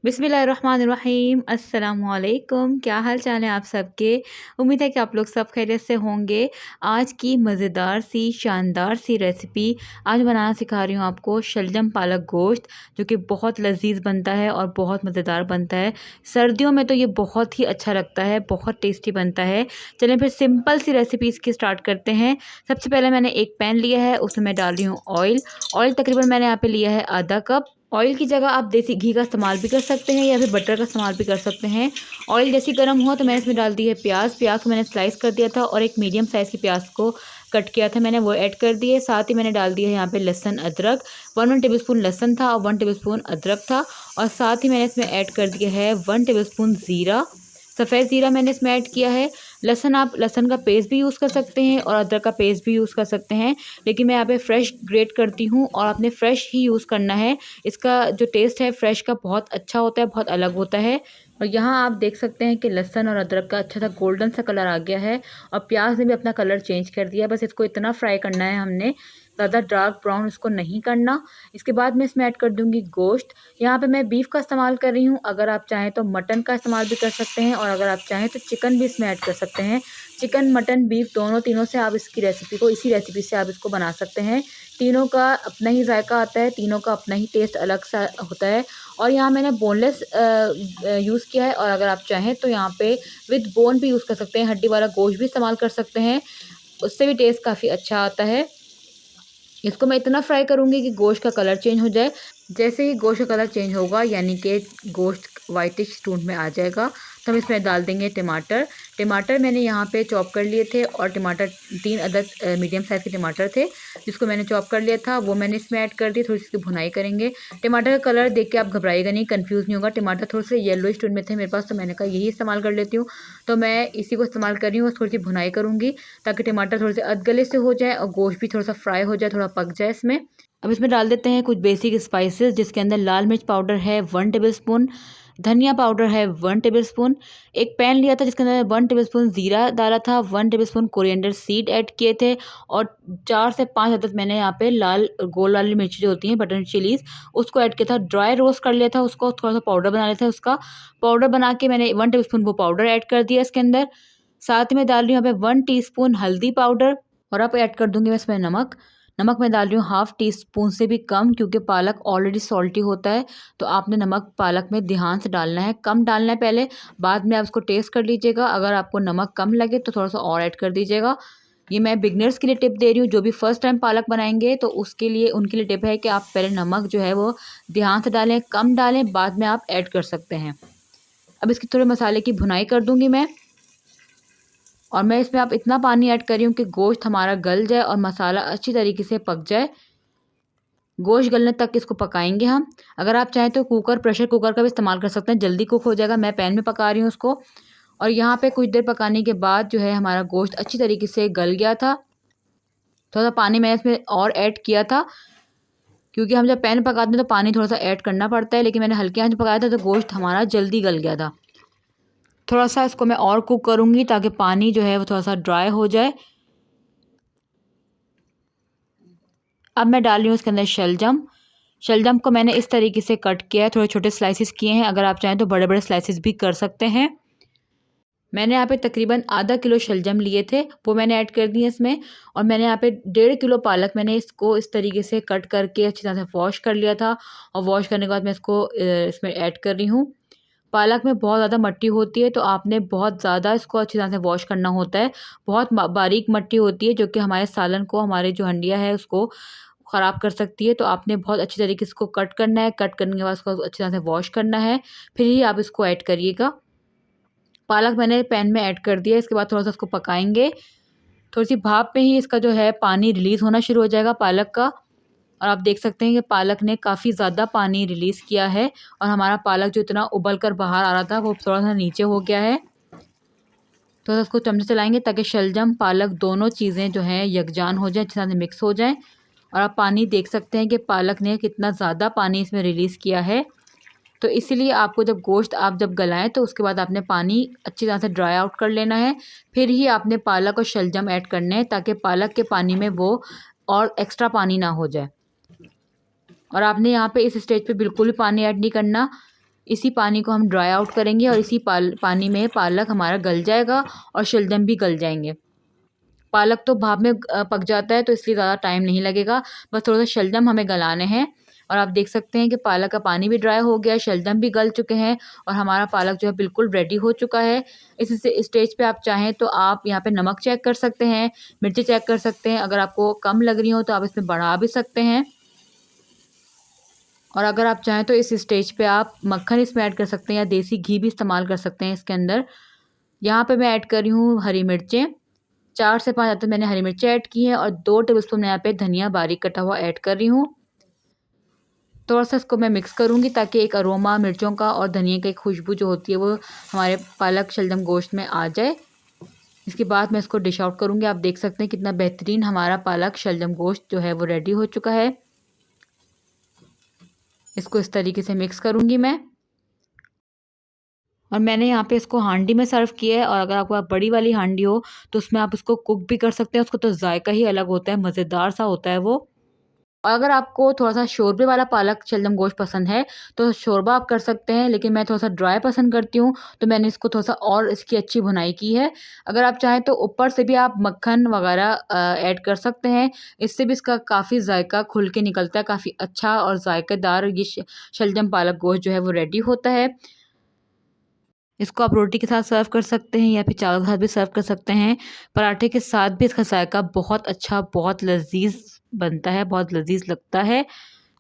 बिस्मिल्लाहिर्रहमानिर्रहीम अस्सलामुअलैकुम। क्या हाल चाल है आप सबके। उम्मीद है कि आप लोग सब खैरियत से होंगे। आज की मज़ेदार सी शानदार सी रेसिपी आज बनाना सिखा रही हूँ आपको, शलजम पालक गोश्त, जो कि बहुत लजीज बनता है और बहुत मज़ेदार बनता है। सर्दियों में तो ये बहुत ही अच्छा लगता है, बहुत टेस्टी बनता है। चलें फिर सिंपल सी रेसिपी इसकी स्टार्ट करते हैं। सबसे पहले मैंने एक पैन लिया है, उसमें मैं डाल रही हूँ ऑयल। ऑयल तकरीबन मैंने यहाँ पे लिया है आधा कप। ऑयल की जगह आप देसी घी का इस्तेमाल भी कर सकते हैं या फिर बटर का इस्तेमाल भी कर सकते हैं। ऑयल जैसी गर्म हो तो मैंने इसमें डाल दी है प्याज। प्याज को मैंने स्लाइस कर दिया था और एक मीडियम साइज़ की प्याज को कट किया था मैंने, वो ऐड कर दिए। साथ ही मैंने डाल दिया है यहाँ पे लहसुन अदरक। 1 टेबल स्पून लहसुन था और 1 टेबल स्पून अदरक था। और साथ ही मैंने इसमें ऐड कर दिया है 1 टेबल स्पून ज़ीरा, सफ़ेद ज़ीरा मैंने इसमें ऐड किया है। लहसुन, आप लहसुन का पेस्ट भी यूज़ कर सकते हैं और अदरक का पेस्ट भी यूज़ कर सकते हैं, लेकिन मैं यहाँ पे फ्रेश ग्रेट करती हूँ और आपने फ्रेश ही यूज़ करना है। इसका जो टेस्ट है फ्रेश का बहुत अच्छा होता है, बहुत अलग होता है। और यहाँ आप देख सकते हैं कि लहसुन और अदरक का अच्छा सा गोल्डन सा कलर आ गया है और प्याज ने भी अपना कलर चेंज कर दिया है। बस इसको इतना फ्राई करना है हमने, ज़्यादा डार्क ब्राउन इसको नहीं करना। इसके बाद मैं इसमें ऐड कर दूँगी गोश्त। यहाँ पे मैं बीफ का इस्तेमाल कर रही हूँ, अगर आप चाहें तो मटन का इस्तेमाल भी कर सकते हैं और अगर आप चाहें तो चिकन भी इसमें ऐड कर सकते हैं। चिकन, मटन, बीफ दोनों, तीनों से आप इसकी रेसिपी को, इसी रेसिपी से आप इसको बना सकते हैं। तीनों का अपना ही जायका आता है, तीनों का अपना ही टेस्ट अलग सा होता है। और यहाँ मैंने बोनलेस यूज़ किया है और अगर आप चाहें तो यहाँ पे विद बोन भी यूज़ कर सकते हैं, हड्डी वाला गोश्त भी इस्तेमाल कर सकते हैं, उससे भी टेस्ट काफ़ी अच्छा आता है। इसको मैं इतना फ्राई करूँगी कि गोश्त का कलर चेंज हो जाए। जैसे ही गोश्त का कलर चेंज होगा, यानी कि गोश्त वाइटिश टोन में आ जाएगा, तो हम इसमें डाल देंगे टमाटर। टमाटर मैंने यहाँ पे चॉप कर लिए थे और टमाटर 3 अदद मीडियम साइज़ के टमाटर थे, जिसको मैंने चॉप कर लिया था, वो मैंने इसमें ऐड कर दिया। थोड़ी सी इसकी भुनाई करेंगे। टमाटर का कलर देख के आप घबराइएगा नहीं, कंफ्यूज नहीं होगा। टमाटर थोड़े से येलोइश टोन में थे मेरे पास, तो मैंने कहा यही इस्तेमाल कर लेती हूँ, तो मैं इसी को इस्तेमाल कर रही हूँ। थोड़ी सी भुनाई करूँगी ताकि टमाटर थोड़े से अधगले से हो जाए और गोश्त भी थोड़ा सा फ्राई हो जाए, थोड़ा पक जाए इसमें। अब इसमें डाल देते हैं कुछ बेसिक स्पाइसेस, जिसके अंदर लाल मिर्च पाउडर है 1 टेबल स्पून, धनिया पाउडर है 1 टेबल स्पून। एक पैन लिया था जिसके अंदर 1 टेबल स्पून ज़ीरा डाला था, 1 table spoon coriander seed add किए थे और 4 से 5 अदद मैंने यहाँ पे लाल गोल वाली मिर्ची जो होती हैं बटन चिलीज़, उसको ऐड किया था। ड्राई रोस्ट कर लिया था उसको, थोड़ा सा पाउडर बना लिया था उसका। पाउडर बना के मैंने 1 टेबल स्पून वो पाउडर ऐड कर दिया इसके अंदर। साथ ही मैं डाल रही हूँ यहाँ पे 1 टीस्पून हल्दी पाउडर और अब ऐड कर दूँगी मैं इसमें नमक। नमक मैं डाल रही हूँ हाफ़ टी स्पून से भी कम, क्योंकि पालक ऑलरेडी सॉल्टी होता है, तो आपने नमक पालक में ध्यान से डालना है, कम डालना है पहले, बाद में आप उसको टेस्ट कर लीजिएगा। अगर आपको नमक कम लगे तो थोड़ा सा और ऐड कर दीजिएगा। ये मैं बिगनर्स के लिए टिप दे रही हूँ, जो भी फर्स्ट टाइम पालक बनाएंगे तो उसके लिए, उनके लिए टिप है कि आप पहले नमक जो है वो ध्यान से डालें, कम डालें, बाद में आप ऐड कर सकते हैं। अब इसकी थोड़े मसाले की भुनाई कर दूँगी मैं और मैं इसमें अब इतना पानी ऐड कर रही हूँ कि गोश्त हमारा गल जाए और मसाला अच्छी तरीके से पक जाए। गोश्त गलने तक इसको पकाएंगे हम। अगर आप चाहें तो कुकर, प्रेशर कुकर का भी इस्तेमाल कर सकते हैं, जल्दी कुक हो जाएगा। मैं पैन में पका रही हूँ उसको और यहाँ पे कुछ देर पकाने के बाद जो है हमारा गोश्त अच्छी तरीके से गल गया था। थोड़ा सा पानी मैंने इसमें और ऐड किया था, क्योंकि हम जब पैन में पकाते हैं तो पानी थोड़ा सा ऐड करना पड़ता है, लेकिन मैंने हल्के आंच में पकाया था तो गोश्त हमारा जल्दी गल गया था। थोड़ा सा इसको मैं और कुक करूँगी ताकि पानी जो है वो थोड़ा सा ड्राई हो जाए। अब मैं डाल रही हूँ इसके अंदर शलजम। शलजम को मैंने इस तरीके से कट किया है, थोड़े छोटे स्लाइसेस किए हैं, अगर आप चाहें तो बड़े बड़े स्लाइसेस भी कर सकते हैं। मैंने यहाँ पे तकरीबन आधा किलो शलजम लिए थे, वो मैंने ऐड कर दिए इसमें। और मैंने यहाँ पे 1.5 किलो पालक, मैंने इसको इस तरीके से कट करके अच्छी तरह से वॉश कर लिया था और वॉश करने के बाद मैं इसको इसमें ऐड कर रही हूँ। पालक में बहुत ज़्यादा मट्टी होती है, तो आपने बहुत ज़्यादा इसको अच्छी तरह से वॉश करना होता है। बहुत बारीक मट्टी होती है जो कि हमारे सालन को, हमारे जो हंडिया है उसको ख़राब कर सकती है, तो आपने बहुत अच्छी तरीके से इसको कट करना है। कट करने के बाद उसको अच्छी तरह से वॉश करना है, फिर ही आप इसको ऐड करिएगा। पालक मैंने पैन में ऐड कर दिया, इसके बाद थोड़ा सा इसको पकाएंगे। थोड़ी सी भाप में ही इसका जो है पानी रिलीज़ होना शुरू हो जाएगा पालक का, और आप देख सकते हैं कि पालक ने काफ़ी ज़्यादा पानी रिलीज़ किया है और हमारा पालक जो इतना उबल कर बाहर आ रहा था वो थोड़ा सा नीचे हो गया है। थोड़ा सा उसको चमचे चलाएंगे ताकि शलजम पालक दोनों चीज़ें जो हैं यकजान हो जाएँ, अच्छी तरह से मिक्स हो जाएँ। और आप पानी देख सकते हैं कि पालक ने कितना ज़्यादा पानी इसमें रिलीज़ किया है। तो इसीलिए आपको जब गोश्त आप जब गलाएँ तो उसके बाद आपने पानी अच्छी तरह से ड्राई आउट कर लेना है, फिर ही आपने पालक और शलजम ऐड करने हैं, ताकि पालक के पानी में वो और एक्स्ट्रा पानी ना हो जाए। और आपने यहाँ पे इस स्टेज पे बिल्कुल भी पानी ऐड नहीं करना। इसी पानी को हम ड्राई आउट करेंगे और इसी पानी में पालक हमारा गल जाएगा और शलजम भी गल जाएंगे। पालक तो भाप में पक जाता है, तो इसलिए ज़्यादा टाइम नहीं लगेगा, बस थोड़ा सा शलजम हमें गलाने हैं। और आप देख सकते हैं कि पालक का पानी भी ड्राई हो गया, शलजम भी गल चुके हैं और हमारा पालक जो है बिल्कुल रेडी हो चुका है। इस स्टेज पे आप चाहें तो आप यहाँ पे नमक चेक कर सकते हैं, मिर्ची चेक कर सकते हैं। अगर आपको कम लग रही हो तो आप इसमें बढ़ा भी सकते हैं। और अगर आप चाहें तो इस स्टेज पे आप मक्खन इसमें ऐड कर सकते हैं या देसी घी भी इस्तेमाल कर सकते हैं इसके अंदर। यहाँ पे मैं ऐड कर रही हूँ हरी मिर्चें, 4 से 5 अदद मैंने हरी मिर्चें ऐड की हैं और 2 टेबलस्पून मैं यहाँ पे धनिया बारीक कटा हुआ ऐड कर रही हूँ। थोड़ा-सा इसको मैं मिक्स करूँगी ताकि एक अरोमा मिर्चों का और धनिया की एक खुशबू जो होती है वो हमारे पालक शलजम गोश्त में आ जाए। इसके बाद मैं इसको डिश आउट करूँगी। आप देख सकते हैं कितना बेहतरीन हमारा पालक शलजम गोश्त जो है वो रेडी हो चुका है। इसको इस तरीके से मिक्स करूँगी मैं। और मैंने यहाँ पे इसको हांडी में सर्व किया है, और अगर आपके पास बड़ी वाली हांडी हो तो उसमें आप इसको कुक भी कर सकते हैं। उसका तो जायका ही अलग होता है, मज़ेदार सा होता है वो। और अगर आपको थोड़ा-सा शोरबे वाला पालक शलजम गोश्त पसंद है, तो शोरबा आप कर सकते हैं, लेकिन मैं थोड़ा-सा ड्राई पसंद करती हूँ, तो मैंने इसको थोड़ा-सा और इसकी अच्छी भुनाई की है। अगर आप चाहें तो ऊपर से भी आप मक्खन वगैरह ऐड कर सकते हैं, इससे भी इसका काफ़ी जायका खुल के निकलता है, काफ़ी अच्छा और जायकेदार ये शलजम पालक गोश्त जो है वो रेडी होता है। इसको आप रोटी के साथ सर्व कर सकते हैं या फिर चावल के साथ भी सर्व कर सकते हैं। पराठे के साथ भी इसका जायका बहुत अच्छा, बहुत लज़ीज़ बनता है, बहुत लज़ीज़ लगता है।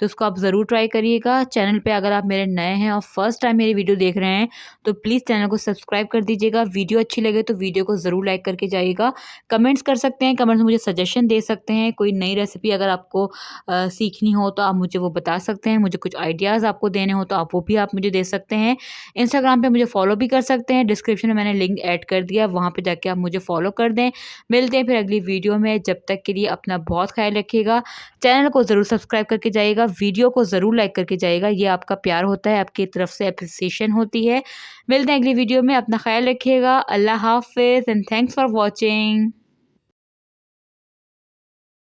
तो इसको आप ज़रूर ट्राई करिएगा। चैनल पे अगर आप मेरे नए हैं और फर्स्ट टाइम मेरी वीडियो देख रहे हैं, तो प्लीज़ चैनल को सब्सक्राइब कर दीजिएगा। वीडियो अच्छी लगे तो वीडियो को ज़रूर लाइक करके जाइएगा। कमेंट्स कर सकते हैं, कमेंट्स में मुझे सजेशन दे सकते हैं। कोई नई रेसिपी अगर आपको सीखनी हो तो आप मुझे वो बता सकते हैं। मुझे कुछ आइडियाज़ आपको देने हो तो आप वो भी आप मुझे दे सकते हैं। इंस्टाग्राम पे मुझे फ़ॉलो भी कर सकते हैं, डिस्क्रिप्शन में मैंने लिंक ऐड कर दिया, वहाँ पे जाके आप मुझे फ़ॉलो कर दें। मिलते हैं फिर अगली वीडियो में, जब तक के लिए अपना बहुत ख़्याल रखिएगा। चैनल को ज़रूर सब्सक्राइब करके जाइएगा, वीडियो को ज़रूर लाइक करके जाइएगा। ये आपका प्यार होता है, आपकी तरफ से एप्रिसिएशन होती है। मिलते हैं अगली वीडियो में, अपना ख़्याल रखिएगा। अल्लाह हाफ़िज़ एंड थैंक्स फॉर वॉचिंग।